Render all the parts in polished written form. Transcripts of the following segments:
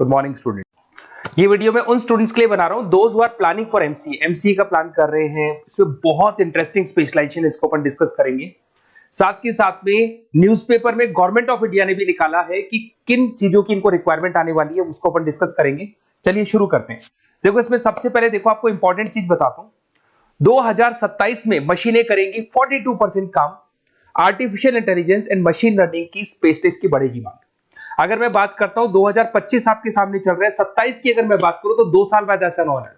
Good morning student. ये video मैं उन स्टूडेंट्स के लिए बना रहा हूं those who are planning for MCA का प्लान कर रहे हैं। इसमें बहुत इंटरेस्टिंग स्पेशलाइजेशन इसको अपन डिस्कस करेंगे। साथ के साथ में न्यूज़पेपर में गवर्नमेंट ऑफ इंडिया ने भी निकाला है कि किन चीजों की इनको रिक्वायरमेंट आने वाली है, उसको अपन डिस्कस करेंगे। चलिए शुरू करते हैं। देखो इसमें सबसे पहले देखो आपको इंपॉर्टेंट चीज बताता हूं। 2027 में मशीनें करेंगी 42% काम। Artificial intelligence and machine learning की स्पेशलिस्ट की बढ़ेगी मांग। अगर मैं बात करता हूं 2025 आपके सामने चल रहा है, 27 की अगर मैं बात करूं तो 2 साल बाद ऐसा ना होना है।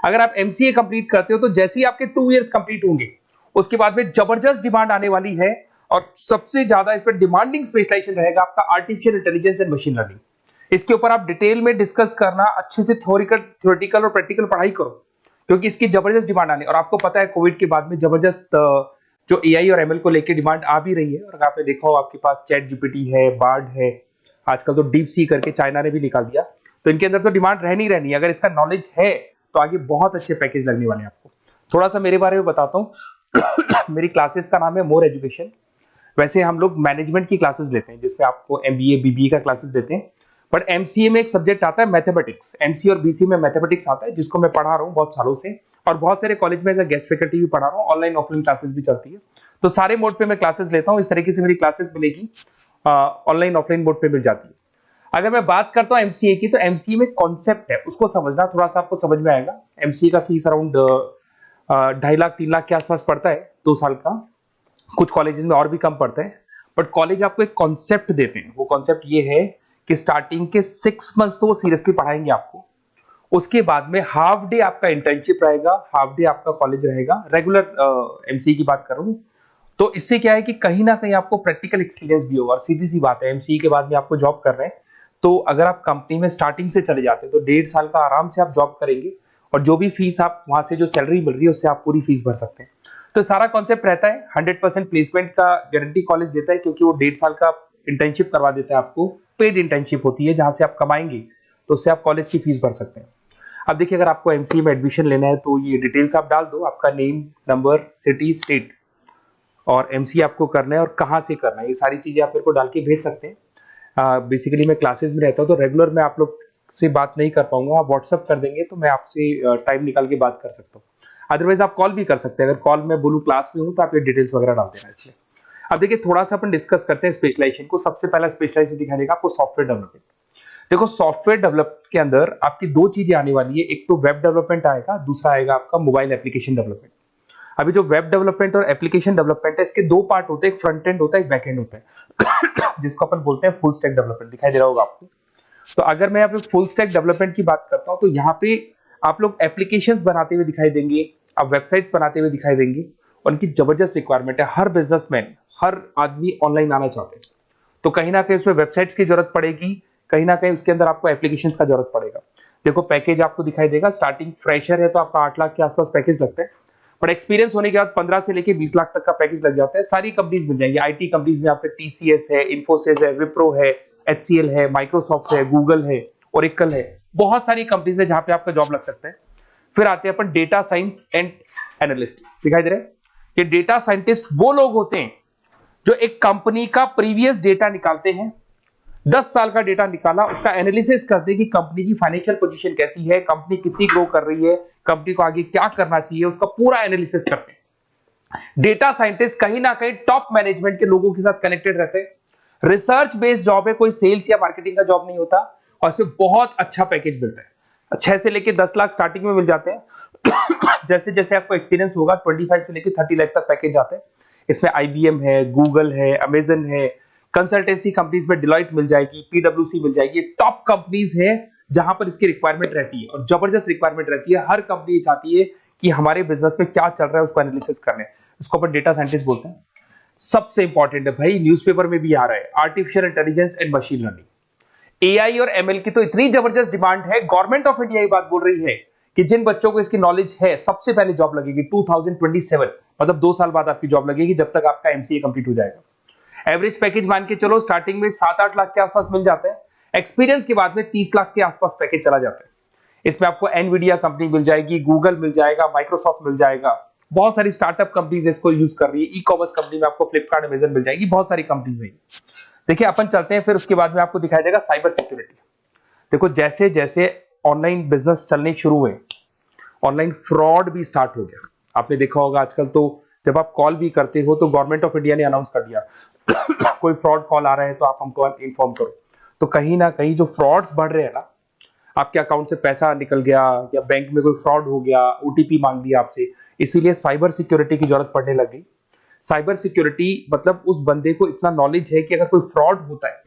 अगर आप एमसीए कंप्लीट करते हो तो जैसे ही आपके 2 इयर्स कंप्लीट होंगे उसके बाद में जबरदस्त डिमांड आने वाली है और सबसे ज्यादा इस पर डिमांडिंग स्पेशलाइजेशन रहेगा आपका artificial intelligence and machine learning. इसके ऊपर आप डिटेल में डिस्कस करना, अच्छे से थ्योरेटिकल और प्रैक्टिकल पढ़ाई करो क्योंकि इसकी जबरदस्त डिमांड आने। और आपको पता है कोविड के बाद में जबरदस्त जो एआई और एमएल को लेकर डिमांड आ भी रही है। और आपने देखा हो आपके पास चैट जीपीटी है, बार्ड है, आजकल तो डीप सी करके चाइना ने भी निकाल दिया। तो इनके अंदर तो डिमांड रहनी रहनी है। अगर इसका नॉलेज है तो आगे बहुत अच्छे पैकेज लगने वाले हैं आपको। थोड़ा सा मेरे बारे में बताता हूँ। मेरी क्लासेस का नाम है मोर एजुकेशन। वैसे हम लोग मैनेजमेंट की क्लासेस लेते हैं जिसमें आपको एमबीए बीबीए का क्लासेस देते हैं। बट एमसीए में एक सब्जेक्ट आता है मैथमेटिक्स। एमसीए और बीसीए में मैथमेटिक्स आता है जिसको मैं पढ़ा रहा हूँ बहुत सालों से और बहुत सारे कॉलेज में एज अ गेस्ट फैकल्टी भी पढ़ा रहा हूँ। ऑनलाइन ऑफलाइन क्लासेस भी चलती है। तो सारे मोड पे मैं क्लासेस लेता हूँ। इस तरीके से मेरी क्लासेस मिलेगी, ऑनलाइन ऑफलाइन मोड पे मिल जाती है। अगर मैं बात करता हूं एमसीए की तो एमसीए में कॉन्सेप्ट है उसको समझना, थोड़ा सा आपको समझ में आएगा। एमसीए का फीस अराउंड 2.5 लाख 3 लाख के आसपास पड़ता है 2 साल का। कुछ कॉलेजेस में और भी कम पड़ता है। बट कॉलेज आपको एक कॉन्सेप्ट देते हैं। वो कॉन्सेप्ट ये है कि स्टार्टिंग के 6 मंथ्स तो वो सीरियसली पढ़ाएंगे आपको। उसके बाद में हाफ डे आपका इंटर्नशिप रहेगा, हाफ डे आपका कॉलेज रहेगा। रेगुलर एमसीए की बात कर रहा हूं। तो इससे क्या है कि कहीं ना कहीं आपको प्रैक्टिकल एक्सपीरियंस भी होगा। और सीधी सी बात है एमसीए के बाद में आपको जॉब कर रहे हैं तो अगर आप कंपनी में स्टार्टिंग से चले जाते हैं तो 1.5 साल का आराम से आप जॉब करेंगे और जो भी फीस आप वहां से जो सैलरी मिल रही है उससे आप पूरी फीस भर सकते हैं। तो सारा कॉन्सेप्ट रहता है। 100% प्लेसमेंट का गारंटी कॉलेज देता है क्योंकि वो 1.5 साल का इंटर्नशिप करवा देता है आपको। पेड इंटर्नशिप होती है जहां से आप कमाएंगे तो उससे आप कॉलेज की फीस भर सकते हैं। अब देखिए अगर आपको एमसीए में एडमिशन लेना है तो ये डिटेल्स आप डाल दो, आपका नेम, नंबर, सिटी, स्टेट और एमसीए आपको करना है और कहाँ से करना है। ये सारी चीजें आप मेरे को डाल के भेज सकते हैं। बेसिकली मैं क्लासेस में रहता हूँ तो रेगुलर मैं आप लोग से बात नहीं कर पाऊंगा। आप व्हाट्सअप कर देंगे तो मैं आपसे टाइम निकाल के बात कर सकता हूँ। अदरवाइज आप कॉल भी कर सकते हैं। अगर कॉल में बोलूँ क्लास में हूँ तो आप ये डिटेल्स वगैरह डाल देना इसमें। अब देखिए थोड़ा सा अपन डिस्कस करते हैं स्पेशलाइजेशन को। सबसे पहला स्पेशलाइजेशन दिखा देगा आपको सॉफ्टवेयर डेवलपमेंट। देखो सॉफ्टवेयर डेवलप के अंदर आपकी 2 चीजें आने वाली है। एक तो वेब डेवलपमेंट आएगा, दूसरा आएगा आपका मोबाइल एप्लीकेशन डेवलपमेंट। अभी जो वेब डेवलपमेंट और एप्लीकेशन डेवलपमेंट है इसके 2 पार्ट होते हैं, एक फ्रंट एंड होता है, एक बैक एंड होता है जिसको अपन बोलते हैं फुल स्टैक डेवलपमेंट। दिखाई दे रहा होगा आपको। तो अगर मैं यहाँ पे फुल स्टैक डेवलपमेंट की बात करता हूँ तो यहाँ पे आप लोग एप्लीकेशंस बनाते हुए दिखाई देंगे, आप वेबसाइट्स बनाते हुए दिखाई देंगे। उनकी जबरदस्त रिक्वायरमेंट है। हर बिजनेसमैन, हर आदमी ऑनलाइन आना चाहते हैं तो कहीं ना कहीं उसमें वेबसाइट्स की जरूरत पड़ेगी, कहीं ना कहीं उसके अंदर आपको एप्लीकेशंस का जरूरत पड़ेगा। देखो पैकेज आपको दिखाई देगा। स्टार्टिंग फ्रेशर है तो आपका 8 लाख के आसपास पैकेज लगता है। बट एक्सपीरियंस होने के बाद 15 से लेके 20 लाख तक का पैकेज लग जाता है। सारी कंपनीज मिल जाएंगी। आईटी कंपनीज में आपके टीसीएस है, इन्फोसिस है, विप्रो है, एचसीएल है, माइक्रोसॉफ्ट है, गूगल है, ओरेकल है। बहुत सारी कंपनीज है जहां पे आपका जॉब लग सकता है। फिर आते हैं अपन डेटा साइंस एंड एनालिस्ट। दिखाई दे रहा है? ये डेटा साइंटिस्ट वो लोग होते हैं जो एक कंपनी का प्रीवियस डेटा निकालते हैं। 10 साल का डेटा निकाला, उसका एनालिसिस करते हैं कि कंपनी की फाइनेंशियल पोजीशन कैसी है, कंपनी कितनी ग्रो कर रही है, कंपनी को आगे क्या करना चाहिए, उसका पूरा एनालिसिस करते हैं। डेटा साइंटिस्ट कहीं ना कहीं टॉप मैनेजमेंट के लोगों के साथ कनेक्टेड रहते हैं। रिसर्च बेस्ड जॉब है, कोई सेल्स या मार्केटिंग का जॉब नहीं होता और इसमें बहुत अच्छा पैकेज मिलता है। 6 से लेके 10 लाख स्टार्टिंग में मिल जाते हैं। जैसे जैसे आपको एक्सपीरियंस होगा 25 से लेके 30 लाख तक पैकेज आते हैं। इसमें आईबीएम है, गूगल है, अमेजन है, कंसल्टेंसी कंपनीज में डिलॉयट मिल जाएगी, पीडब्ल्यूसी मिल जाएगी। टॉप कंपनीज है जहां पर इसकी रिक्वायरमेंट रहती है और जबरदस्त रिक्वायरमेंट रहती है। हर कंपनी चाहती है कि हमारे बिजनेस में क्या चल रहा है उसको एनालिसिस करने। इसको अपन डेटा साइंटिस्ट बोलते हैं। सबसे इंपॉर्टेंट है भाई, न्यूज़पेपर में भी आ रहा है, artificial intelligence and machine learning. AI और एमएल की तो इतनी जबरदस्त डिमांड है। गवर्नमेंट ऑफ इंडिया ये बात बोल रही है कि जिन बच्चों को इसकी नॉलेज है सबसे पहले जॉब लगेगी 2027, मतलब 2 साल बाद आपकी जॉब लगेगी जब तक आपका एमसीए कंप्लीट हो जाएगा। एवरेज पैकेज मान के चलो स्टार्टिंग में 7-8 लाख के आसपास मिल जाते हैं। एक्सपीरियंस के बाद में 30 लाख के आसपास पैकेज चला जाता है। इसमें आपको एनवीडिया कंपनी मिल जाएगी, गूगल मिल जाएगा, माइक्रोसॉफ्ट मिल जाएगा। बहुत सारी स्टार्टअप कंपनीज इसको यूज कर रही है। ई कॉमर्स कंपनी में आपको फ्लिपकार्ट, अमेजन मिल जाएगी। बहुत सारी कंपनीज है। देखिए अपन चलते हैं फिर उसके बाद में आपको दिखाई देगा साइबर सिक्योरिटी। देखो जैसे जैसे ऑनलाइन बिजनेस चलने शुरू हुए, ऑनलाइन फ्रॉड भी स्टार्ट हो गया। आपने देखा होगा आजकल तो जब आप कॉल भी करते हो तो गवर्नमेंट ऑफ इंडिया ने अनाउंस कर दिया कोई फ्रॉड कॉल आ रहा है तो आप हमको इन्फॉर्म करो। तो कहीं ना कहीं जो फ्रॉड्स बढ़ रहे हैं ना, आपके अकाउंट से पैसा निकल गया या बैंक में कोई फ्रॉड हो गया, ओटीपी मांग लिया आपसे, इसीलिए साइबर सिक्योरिटी की जरूरत पड़ने लगी। साइबर सिक्योरिटी मतलब उस बंदे को इतना नॉलेज है कि अगर कोई फ्रॉड होता है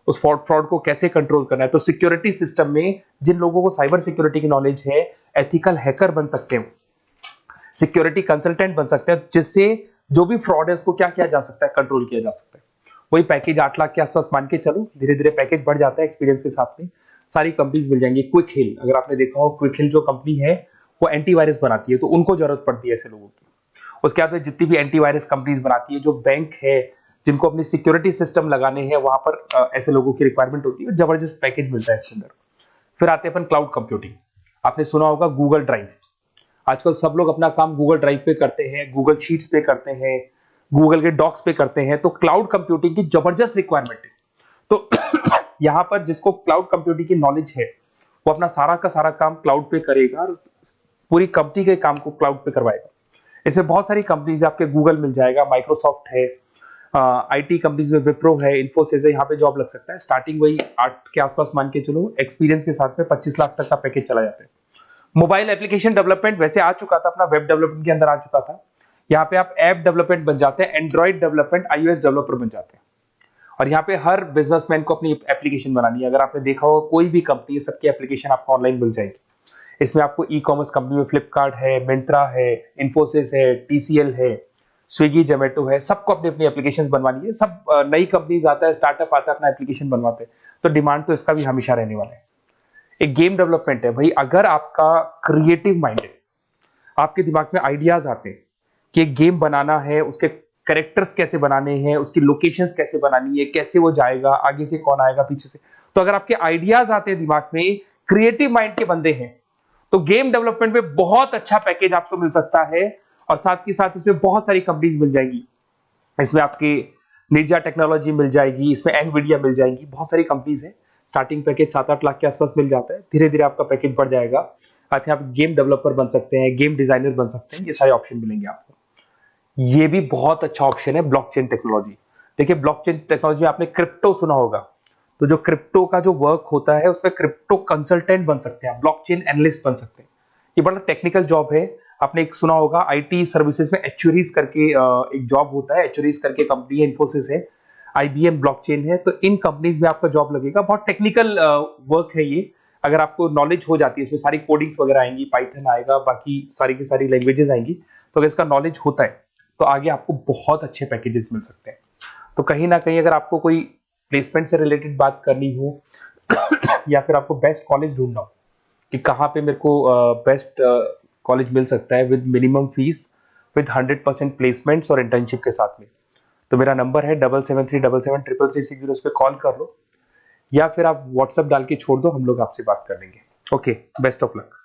उस फ्रॉड को कैसे कंट्रोल करना है। तो सिक्योरिटी सिस्टम में जिन लोगों को साइबर सिक्योरिटी की नॉलेज है, एथिकल हैकर बन सकते हैं, सिक्योरिटी कंसल्टेंट बन सकते हैं, जिससे जो भी फ्रॉड है उसको क्या किया जा सकता है, कंट्रोल किया जा सकता है। वही पैकेज 8 लाख के आसपास मान के चलो, धीरे धीरे पैकेज बढ़ जाता है एक्सपीरियंस के साथ में। सारी कंपनीज मिल जाएंगी। क्विक हिल, अगर आपने देखा हो, क्विक हिल जो कंपनी है वो एंटीवायरस बनाती है, तो उनको जरूरत पड़ती है ऐसे लोगों की। उसके बाद में जितनी भी एंटीवायरस कंपनीज बनाती है, जो बैंक है जिनको अपनी सिक्योरिटी सिस्टम लगाने हैं, वहां पर ऐसे लोगों की रिक्वायरमेंट होती है। जबरदस्त पैकेज मिलता है इसके अंदर। फिर आते हैं अपन क्लाउड कंप्यूटिंग। आपने सुना होगा गूगल ड्राइव। आजकल सब लोग अपना काम गूगल ड्राइव पे करते हैं, गूगल शीट्स पे करते हैं, गूगल के डॉक्स पे करते हैं। तो क्लाउड कंप्यूटिंग की जबरदस्त रिक्वायरमेंट है। तो यहाँ पर जिसको क्लाउड कंप्यूटिंग की नॉलेज है वो अपना सारा का सारा काम क्लाउड पे करेगा और पूरी कंपनी के काम को क्लाउड पे करवाएगा। इसमें बहुत सारी कंपनीज, आपके गूगल मिल जाएगा, माइक्रोसॉफ्ट है, आईटी कंपनीज में विप्रो है, इन्फोसिस है, यहाँ पे जॉब लग सकता है। स्टार्टिंग वही 8 के आसपास मान के चलो, एक्सपीरियंस के साथ में 25 लाख तक का पैकेज चला जाता है। मोबाइल एप्लीकेशन डेवलपमेंट वैसे आ चुका था, अपना वेब डेवलपमेंट के अंदर आ चुका था। यहाँ पे आप ऐप डेवलपमेंट बन जाते हैं, एंड्रॉइड डेवलपमेंट, आईओएस डेवलपर बन जाते हैं। और यहाँ पे हर बिजनेसमैन को अपनी एप्लीकेशन बनानी है। अगर आपने देखा हो कोई भी कंपनी, सबकी एप्लीकेशन आपको ऑनलाइन मिल जाएगी। इसमें आपको ई कॉमर्स कंपनी में फ्लिपकार्ट है, मिंत्रा है, इन्फोसिस है, टीसीएल है, स्विगी, जोमेटो है, सबको अपनी अपनी एप्लीकेशन बनवानी है। सब नई कंपनीज आता है, स्टार्टअप आता है, अपना एप्लीकेशन बनवाते हैं। तो डिमांड तो इसका भी हमेशा रहने वाला है। एक गेम डेवलपमेंट है भाई। अगर आपका क्रिएटिव माइंड है, आपके दिमाग में आइडियाज आते हैं कि एक गेम बनाना है, उसके कैरेक्टर्स कैसे बनाने हैं, उसकी लोकेशंस कैसे बनानी है, कैसे वो जाएगा, आगे से कौन आएगा, पीछे से, तो अगर आपके आइडियाज आते हैं दिमाग में, क्रिएटिव माइंड के बंदे हैं, तो गेम डेवलपमेंट में बहुत अच्छा पैकेज आपको मिल सकता है। और साथ ही साथ इसमें बहुत सारी कंपनीज मिल जाएंगी। इसमें आपकी निंजा टेक्नोलॉजी मिल जाएगी, इसमें एनवीडिया मिल जाएंगी, बहुत सारी कंपनीज है। स्टार्टिंग पैकेज 7-8 लाख के आसपास मिल जाता है। धीरे धीरे आपका पैकेज बढ़ जाएगा। आप गेम डेवलपर बन सकते हैं, गेम डिजाइनर बन सकते हैं, ये सारे ऑप्शन मिलेंगे आपको। ये भी बहुत अच्छा ऑप्शन है ब्लॉकचेन टेक्नोलॉजी। देखिए ब्लॉकचेन टेक्नोलॉजी में आपने क्रिप्टो सुना होगा, तो जो क्रिप्टो का जो वर्क होता है उसमें क्रिप्टो कंसल्टेंट बन सकते हैं, ब्लॉकचेन एनालिस्ट बन सकते हैं। ये बड़ा टेक्निकल जॉब है। आपने एक सुना होगा आईटी सर्विसेज में एचुरीज करके एक जॉब होता है, एचुरीज करके कंपनी है, इन्फोसिस है, आईबीएम ब्लॉकचेन है। तो इन कंपनीज में आपका जॉब लगेगा। बहुत टेक्निकल वर्क है ये। अगर आपको नॉलेज हो जाती है, इसमें सारी कोडिंग्स वगैरह आएंगी, पाइथन आएगा, बाकी सारी की सारी लैंग्वेजेस आएंगी। तो अगर इसका नॉलेज होता है तो आगे आपको बहुत अच्छे पैकेजेस मिल सकते हैं। तो कहीं ना कहीं अगर आपको कोई प्लेसमेंट से रिलेटेड बात करनी हो या फिर आपको बेस्ट कॉलेज ढूंढना हो कि कहाँ पे मेरे को बेस्ट कॉलेज मिल सकता है with minimum fees, with 100% placements और इंटर्नशिप के साथ में, तो मेरा नंबर है 7737733360। उस पर कॉल कर लो या फिर आप व्हाट्सएप डाल के छोड़ दो, हम लोग आपसे बात कर लेंगे। Okay, best of luck.